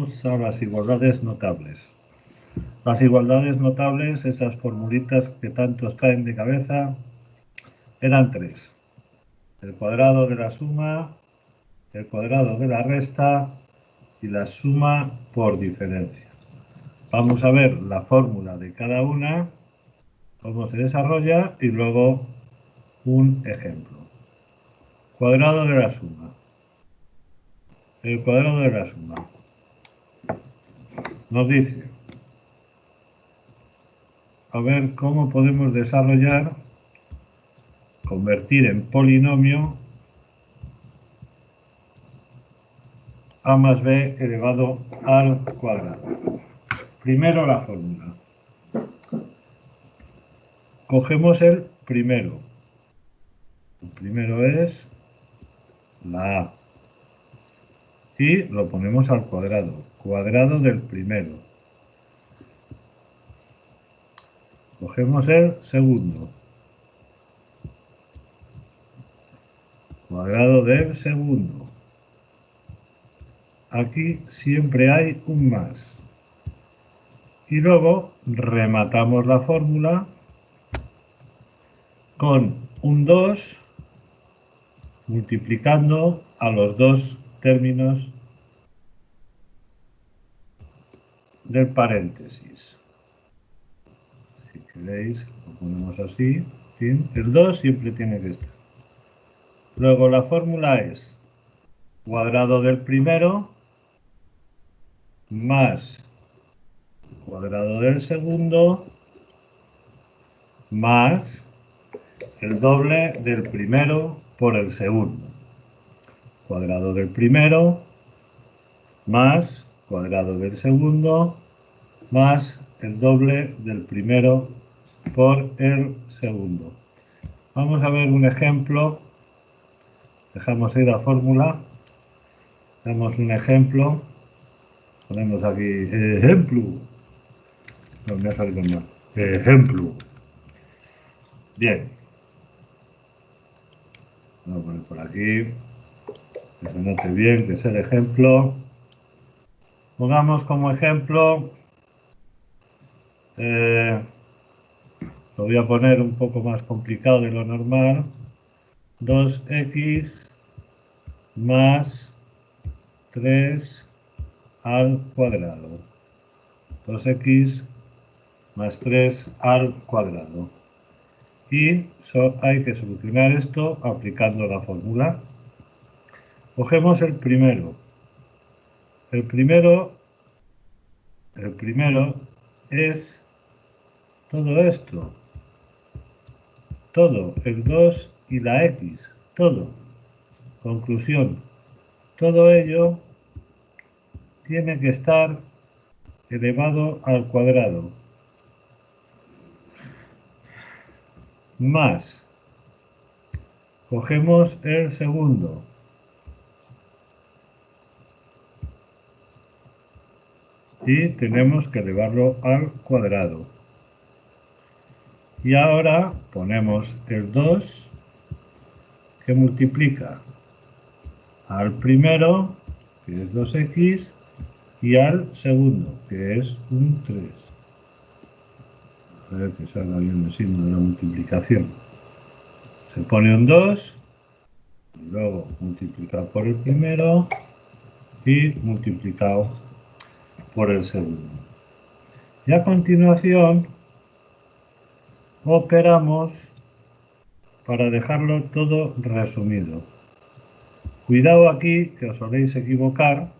Vamos a las igualdades notables. Las igualdades notables, esas formulitas que tanto os traen de cabeza, eran tres. El cuadrado de la suma, el cuadrado de la resta y la suma por diferencia. Vamos a ver la fórmula de cada una, cómo se desarrolla y luego un ejemplo. Cuadrado de la suma. El cuadrado de la suma nos dice, a ver cómo podemos desarrollar, convertir en polinomio a más b elevado al cuadrado. Primero la fórmula. Cogemos el primero. El primero es la a. Y lo ponemos al cuadrado. Cuadrado del primero. Cogemos el segundo. Cuadrado del segundo. Aquí siempre hay un más. Y luego rematamos la fórmula con un 2 multiplicando a los dos términos del paréntesis. Si queréis, lo ponemos así. ¿Sí? El 2 siempre tiene que estar. Luego la fórmula es cuadrado del primero más cuadrado del segundo más el doble del primero por el segundo. Cuadrado del primero más cuadrado del segundo más el doble del primero por el segundo. Vamos a ver un ejemplo. Dejamos ahí la fórmula. Damos un ejemplo. Ponemos aquí ejemplo. No me ha salido mal. Ejemplo. Bien. Voy a poner por aquí. Que se note bien, que es el ejemplo. Pongamos como ejemplo. Lo voy a poner un poco más complicado de lo normal. 2x más 3 al cuadrado. 2x más 3 al cuadrado. Y hay que solucionar esto aplicando la fórmula. Cogemos el primero. El primero es todo esto. Todo, el 2 y la x. Todo. Conclusión. Todo ello tiene que estar elevado al cuadrado. Más. Cogemos el segundo. Y tenemos que elevarlo al cuadrado. Y ahora ponemos el 2 que multiplica al primero, que es 2x, y al segundo, que es un 3. A ver que salga bien el signo de la multiplicación. Se pone un 2, y luego multiplicado por el primero y multiplicado por el segundo. Y a continuación operamos para dejarlo todo resumido. Cuidado aquí, que os soléis equivocar.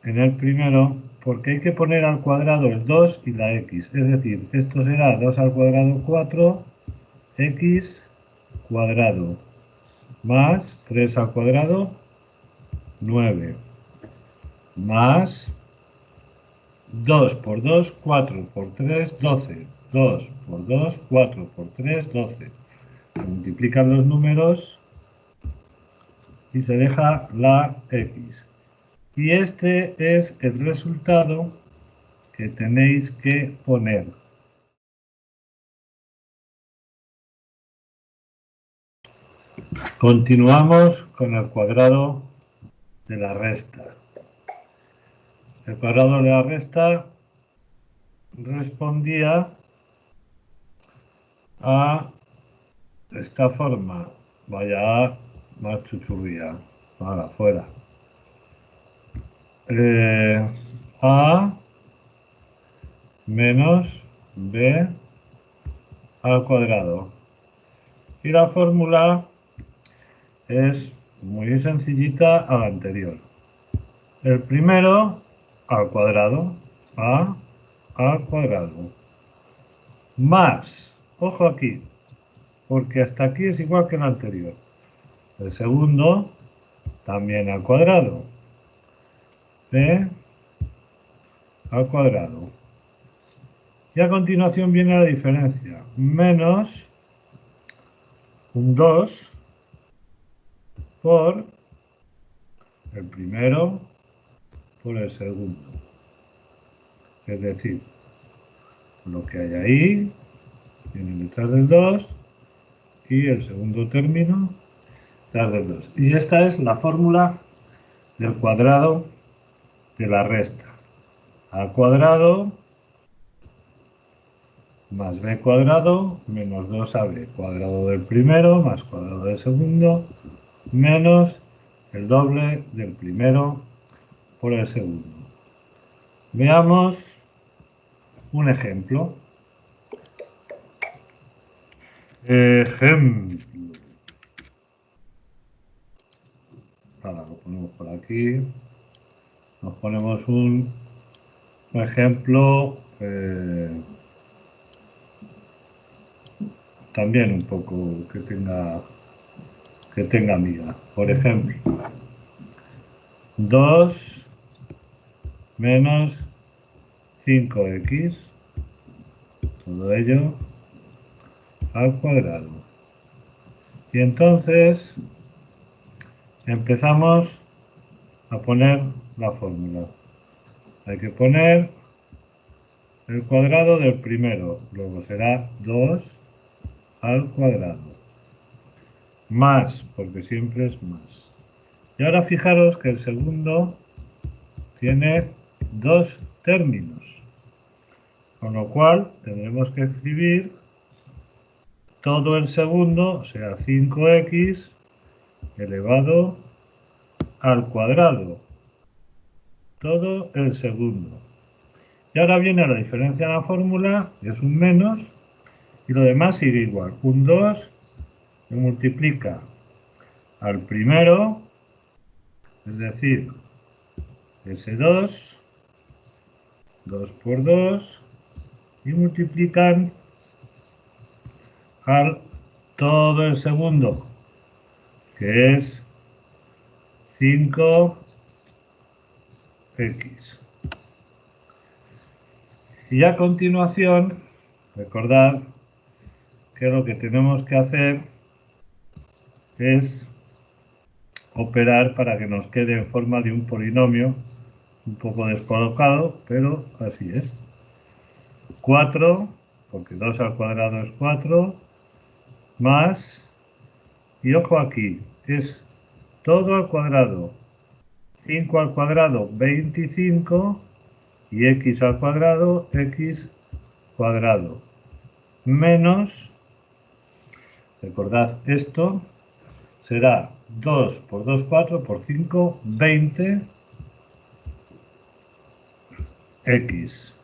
En el primero, porque hay que poner al cuadrado el 2 y la x. Es decir, esto será 2 al cuadrado 4, x cuadrado, más 3 al cuadrado 9, más 2 por 2, 4 por 3, 12. 2 por 2, 4 por 3, 12. Se multiplican los números y se deja la x. Y este es el resultado que tenéis que poner. Continuamos con el cuadrado de la resta. El cuadrado de la resta respondía a esta forma. Vaya más chuchurría. Ahora, fuera. A menos B al cuadrado. Y la fórmula es muy sencillita a la anterior. El primero al cuadrado, A al cuadrado, más, ojo aquí, porque hasta aquí es igual que el anterior. El segundo también al cuadrado, B al cuadrado. Y a continuación viene la diferencia, menos un 2 por el primero por el segundo. Es decir, lo que hay ahí viene detrás del 2 y el segundo término detrás del 2. Y esta es la fórmula del cuadrado de la resta. A cuadrado más b cuadrado menos 2ab cuadrado del primero más cuadrado del segundo menos el doble del primero por el segundo. Veamos un ejemplo. Ejemplo. Ahora lo ponemos por aquí. Nos ponemos un ejemplo también un poco que tenga miga. Por ejemplo, 2 menos 5x, todo ello al cuadrado. Y entonces empezamos a poner la fórmula. Hay que poner el cuadrado del primero, luego será 2 al cuadrado, más, porque siempre es más. Y ahora fijaros que el segundo tiene dos términos, con lo cual tendremos que escribir todo el segundo, o sea, 5x elevado al cuadrado, todo el segundo. Y ahora viene la diferencia en la fórmula, que es un menos, y lo demás sigue igual. Un 2 se multiplica al primero, es decir, ese 2, 2 por 2, y multiplican al todo el segundo, que es 5x. Y a continuación, recordad que lo que tenemos que hacer es operar para que nos quede en forma de un polinomio un poco descolocado, pero así es. 4, porque 2 al cuadrado es 4, más, y ojo aquí, es todo al cuadrado, 5 al cuadrado, 25, y x al cuadrado, x cuadrado, menos, recordad esto, será 2 por 2, 4, por 5, 20, x.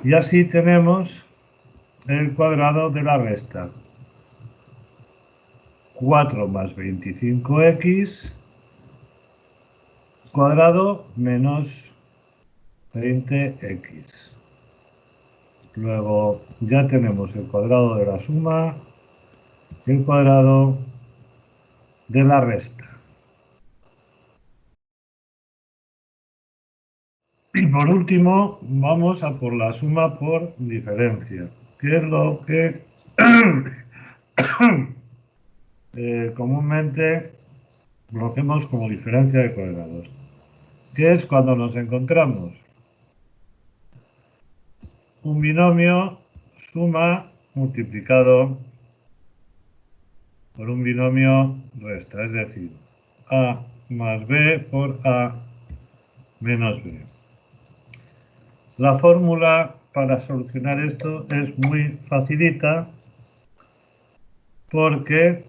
Y así tenemos el cuadrado de la resta. 4 más 25x cuadrado menos 20x. Luego ya tenemos el cuadrado de la suma y el cuadrado de la resta. Y por último, vamos a por la suma por diferencia, que es lo que comúnmente conocemos como diferencia de cuadrados, que es cuando nos encontramos un binomio suma multiplicado por un binomio resta, es decir, A más B por A menos B. La fórmula para solucionar esto es muy facilita porque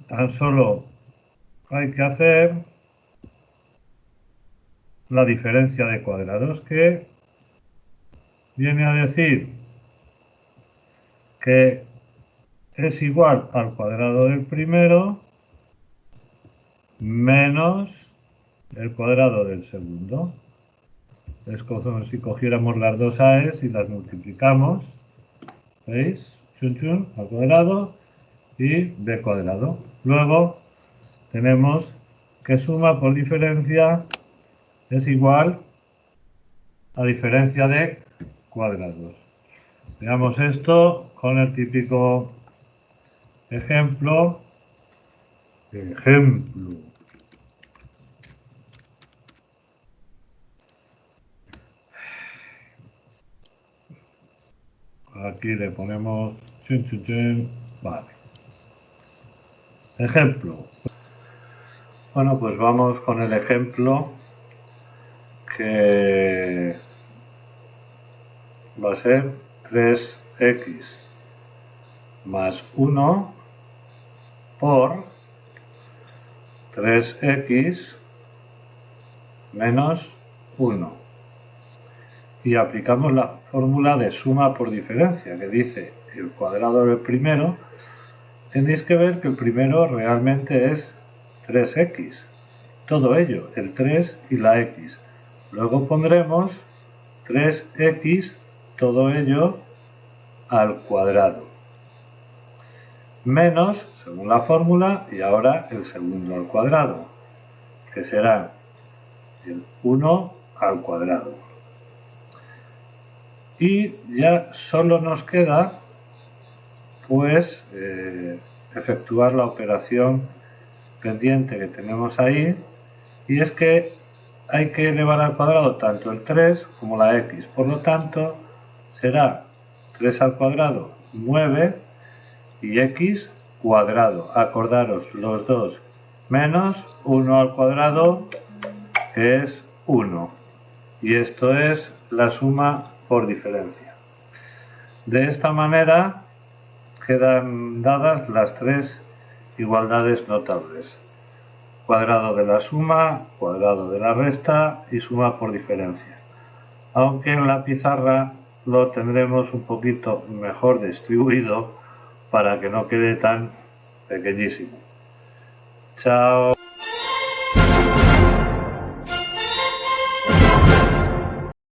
tan solo hay que hacer la diferencia de cuadrados, que viene a decir que es igual al cuadrado del primero menos el cuadrado del segundo. Es como si cogiéramos las dos a's y las multiplicamos. ¿Veis? Chun chun al cuadrado y b cuadrado. Luego tenemos que suma por diferencia es igual a diferencia de cuadrados. Veamos esto con el típico ejemplo. Aquí le ponemos chun, chun, chun. Vale. Ejemplo. Bueno, pues vamos con el ejemplo que va a ser 3x más 1 por 3x menos 1. Y aplicamos la fórmula de suma por diferencia, que dice el cuadrado del primero. Tenéis que ver que el primero realmente es 3x. Todo ello, el 3 y la x. Luego pondremos 3x, todo ello al cuadrado. Menos, según la fórmula, y ahora el segundo al cuadrado, que será el 1 al cuadrado. Y ya solo nos queda, pues, efectuar la operación pendiente que tenemos ahí, y es que hay que elevar al cuadrado tanto el 3 como la x. Por lo tanto, será 3 al cuadrado 9 y x cuadrado. Acordaros los dos menos 1 al cuadrado, que es 1. Y esto es la suma por diferencia. De esta manera quedan dadas las tres igualdades notables: cuadrado de la suma, cuadrado de la resta y suma por diferencia. Aunque en la pizarra lo tendremos un poquito mejor distribuido para que no quede tan pequeñísimo. Chao.